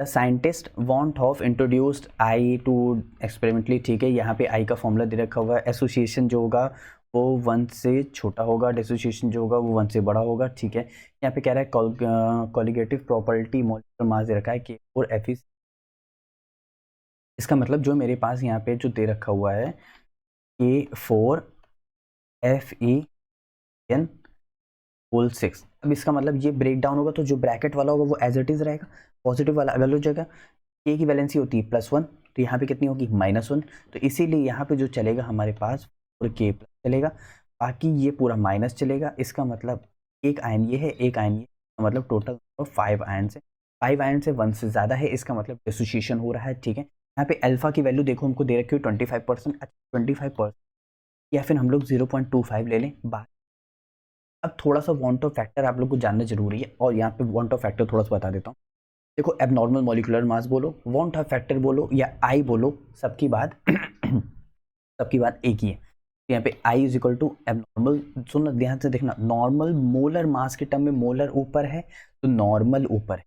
The scientist Van't Hoff introduced i to experimentally, ठीक है। यहाँ पे आई का फॉर्मूला दे रखा हुआ है। एसोसिएशन जो होगा वो 1 से छोटा होगा, डिसोसिएशन जो होगा वो 1 से बड़ा होगा, ठीक है। यहाँ पे कह रहा है कॉलिगेटिव प्रॉपर्टी मॉलिक्यूलर मास दे रखा है K4 Fe। इसका मतलब जो मेरे पास यहाँ पे जो दे रखा हुआ है K4 FeN होल 6, अब इसका मतलब ये ब्रेक डाउन होगा तो जो ब्रैकेट वाला होगा वो एज इट इज रहेगा, पॉजिटिव वाला अगर हो जाएगा। K की वैलेंसी होती है +1, तो यहाँ पे कितनी होगी -1, तो इसीलिए यहाँ पे जो चलेगा हमारे पास और K प्लस चलेगा, बाकी ये पूरा माइनस चलेगा। इसका मतलब एक आयन ये है, एक आयन ये, मतलब टोटल 5 आयन से 5 आयन से 1 से ज़्यादा है, इसका मतलब डिसोसिएशन हो रहा है, ठीक है। यहाँ पे अल्फा की वैल्यू देखो हमको दे रखी हो 25%, 25%, या फिर हम लोग 0.25 ले लें बात। अब थोड़ा सा वांट ऑफ फैक्टर आप लोग को जानना जरूरी है, और यहाँ पे वांट ऑफ फैक्टर थोड़ा सा बता देता हूँ। देखो एबनॉर्मल मॉलिक्यूलर मास बोलो, वांट ऑफ फैक्टर बोलो या आई बोलो, सबकी बात सबकी बात एक ही है। तो यहाँ पे I is equal to abnormal, सुन ध्यान से देखना, नॉर्मल मोलर मास के टर्म में मोलर ऊपर है तो नॉर्मल ऊपर है।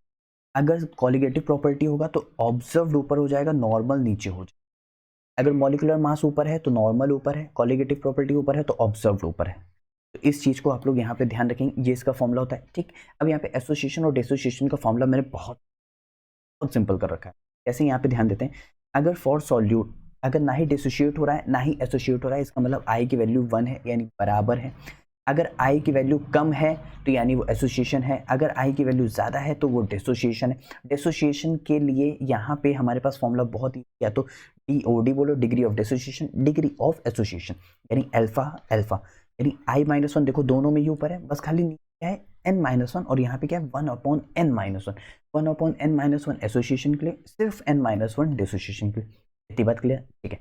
अगर कॉलिगेटिव प्रॉपर्टी होगा तो ऑब्जर्व्ड ऊपर हो जाएगा, नॉर्मल नीचे हो जाएगा। अगर मॉलिक्यूलर मास ऊपर है तो नॉर्मल ऊपर है, कॉलिगेटिव प्रॉपर्टी ऊपर है तो ऑब्जर्व्ड ऊपर है। तो इस चीज़ को आप लोग यहाँ पे ध्यान रखेंगे, ये इसका फॉर्मूला होता है, ठीक। अब यहाँ पे एसोसिएशन और डिसोसिएशन का फॉर्मूला मैंने बहुत सिंपल कर रखा है। कैसे, यहाँ पे ध्यान देते हैं। अगर फॉर सॉल्यूट अगर ना ही डिसोशिएट हो रहा है ना ही एसोसिएट हो रहा है, इसका मतलब आई की वैल्यू 1 है यानी बराबर है। अगर आई की वैल्यू कम है तो यानी वो एसोसिएशन है, अगर आई की वैल्यू ज़्यादा है तो वो डिसोसिएशन है। डिसोसिएशन के लिए यहाँ पे हमारे पास फॉर्मूला बहुत ही, या तो DOD बोलो, degree of dissociation, degree of association, यानी अल्फा अल्फा, यानी I-1 देखो दोनों में ही ऊपर है, बस खाली नीचे है N-1, और यहाँ पे क्या है 1/N-1, 1/N-1 एसोसिएशन के लिए, सिर्फ N-1 डिसोसिएशन के लिए। इतनी बात क्लियर, ठीक है।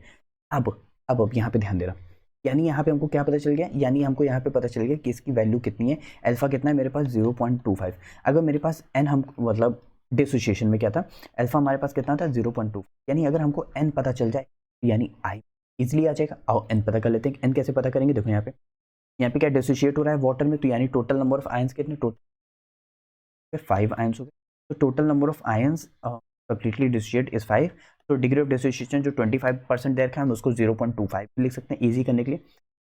अब यहाँ पे ध्यान दे रहा, यानी यहाँ पे हमको क्या पता चल गया, यानी हमको यहाँ पे पता चल गया कि इसकी वैल्यू कितनी है। अल्फा कितना है मेरे पास 0.25, अगर मेरे पास n, हम मतलब डिसोसिएशन में क्या था, अल्फा हमारे पास कितना था 0.2, यानी अगर हमको n पता चल जाए यानी I इजिली आ जाएगा। आओ n पता कर लेते हैं। n कैसे पता करेंगे, देखो यहाँ पे क्या डिसोशिएट हो रहा है वाटर में, तो यानी टोटल नंबर ऑफ आयंस कितने, टोटल 5 आयंस हो गए, तो total number of ions completely dissociate is 5। तो डिग्री ऑफ डिसोसिएशन जो 25% दे रखा है हम उसको 0.25 लिख सकते हैं इजी करने के लिए।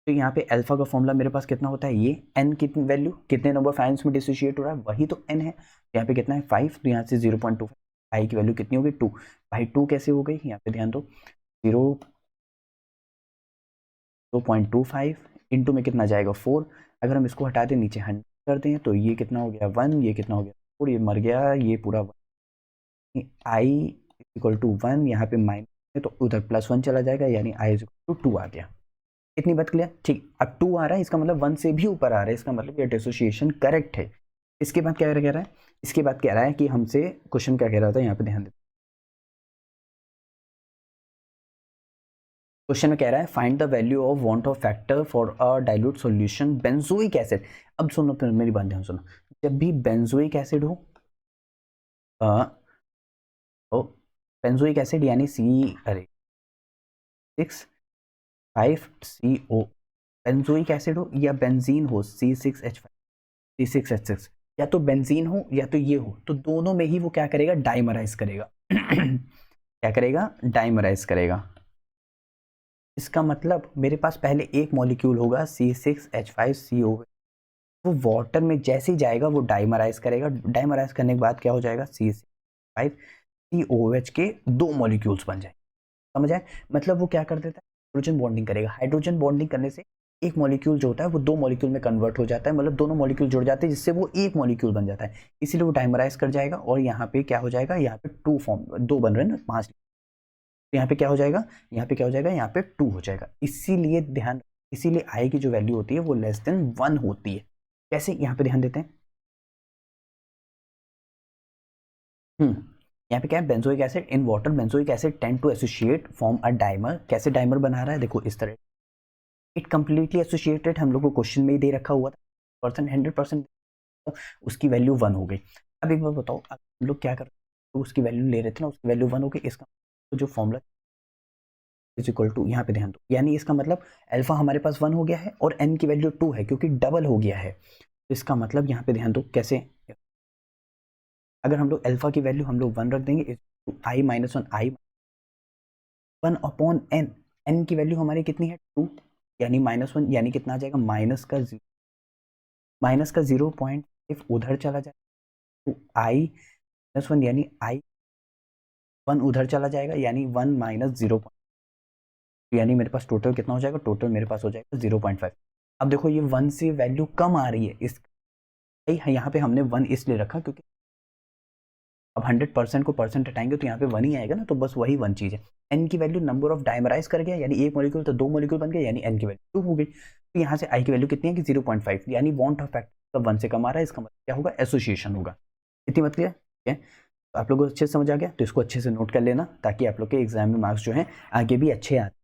तो यहाँ पे अल्फा का फॉर्मूला मेरे पास कितना होता है, ये n कितनी वैल्यू, कितने नंबर ऑफ आयंस में डिसोशिएट हो रहा है वही तो n है, यहाँ पे कितना है 5, तो यहाँ से 0.25, आई की वैल्यू कितनी होगी 2, भाई 2 कैसे हो गई, यहाँ पे ध्यान दो, 0.25 इंटू में कितना जाएगा 4, अगर हम इसको हटा दें नीचे 100 कर दें तो ये कितना हो गया 1, ये कितना हो गया 4, ये मर गया, ये पूरा 1, आई इक्वल टू 1, यहाँ पे माइनस है तो उधर +1 चला जाएगा, यानी आई इक्वल टू 2 आ गया। इतनी बात क्लियर, ठीक। अब 2 आ रहा है इसका मतलब 1 से भी ऊपर आ रहा है, इसका मतलब ये डिसोसिएशन करेक्ट है। इसके बाद क्या कह रहा है, इसके बाद कह रहा है कि हमसे क्वेश्चन क्या कह रहा था, यहाँ पे ध्यान दें। क्वेश्चन में कह रहा है find the value of want of factor for a dilute solution benzoic acid. अब सुनो फिर मेरी बात ध्यान सुनो, जब भी बेंजोइक एसिड हो तो बेंजोइक एसिड यानी C6H5CO, बेंजोइक एसिड हो या बेंजीन हो C6H5 या तो बेंजीन हो या तो ये हो, तो दोनों में ही वो क्या करेगा, डाइमराइज करेगा क्या करेगा, डाइमराइज करेगा। इसका मतलब मेरे पास पहले एक मॉलिक्यूल होगा C6H5CO, वो वाटर में जैसे ही जाएगा वो डाइमराइज करेगा, डाइमराइज करने के बाद क्या हो जाएगा C6H5COH के 2 मॉलिक्यूल्स बन जाएंगे। समझ आए, मतलब वो क्या कर देता है, हाइड्रोजन बॉन्डिंग करेगा। हाइड्रोजन बॉन्डिंग करने से एक मॉलिक्यूल जो होता है वो 2 मॉलिक्यूल में कन्वर्ट हो जाता है, मतलब दोनों मॉलिक्यूल जुड़ जाते हैं जिससे वो एक मॉलिक्यूल बन जाता है, इसीलिए वो डाइमराइज कर जाएगा। और यहाँ पे क्या हो जाएगा, यहाँ पे 2 बन रहे हैं ना 5, यहाँ पे क्या हो जाएगा, यहाँ पे क्या हो जाएगा, यहाँ पे 2 हो जाएगा। इसीलिए ध्यान, इसीलिए आई की जो वैल्यू होती है वो लेस देन 1 होती है। कैसे, यहाँ पे ध्यान देते हैं। यहाँ पे क्या है, benzoic acid in water, benzoic acid tend to associate form a dimer. कैसे डाइमर बना रहा है, देखो इस तरह, इट कंप्लीटली एसोसिएटेड, हम लोग को क्वेश्चन में ही दे रखा हुआ था, 100% उसकी वैल्यू 1 हो गई। अब एक बार बताओ, हम लोग क्या कर, तो उसकी वैल्यू ले रहे थे ना, उसकी वैल्यू 1 हो गई, इसका तो जो फॉर्मूला इज इक्वल टू, यहाँ पे ध्यान दो, यानी इसका मतलब अल्फा हमारे पास 1 हो गया है और n की वैल्यू 2 है क्योंकि डबल हो गया है। तो इसका मतलब यहाँ पे ध्यान दो कैसे, अगर हम लोग अल्फा की वैल्यू हम लोग 1 रख देंगे, i minus 1 i 1 upon n, n की वैल्यू हमारी कितनी है 2, यानी -1, यानी कितना आ जाएगा माइनस का 0.5 उधर चला जाएगा, तो i-1 यानी i1 उधर चला जाएगा, यानी 1 माइनस 0, यानी मेरे पास टोटल कितना हो जाएगा, टोटल मेरे पास हो जाएगा 0.5। अब देखो ये 1 से वैल्यू कम आ रही है, इस यहाँ पे हमने 1 इसलिए रखा क्योंकि अब 100% को परसेंट हटाएंगे तो यहाँ पे 1 ही आएगा ना, तो बस वही 1 चीज़ है। n की वैल्यू नंबर ऑफ डायमराइज कर गया, यानी एक मॉलिक्यूल तो 2 मॉलिक्यूल बन गया, यानी n की वैल्यू 2 हो गई। तो यहाँ से i की वैल्यू कितनी है कि 0.5, यानी वांट ऑफ फैक्टर 1 से कम आ रहा है, इसका मतलब क्या होगा, एसोसिएशन होगा। इतनी बात क्लियर है? तो आप लोगों को अच्छे से समझ आ गया, तो इसको अच्छे से नोट कर लेना ताकि आप लोग के एग्जाम में मार्क्स जो है आगे भी अच्छे आते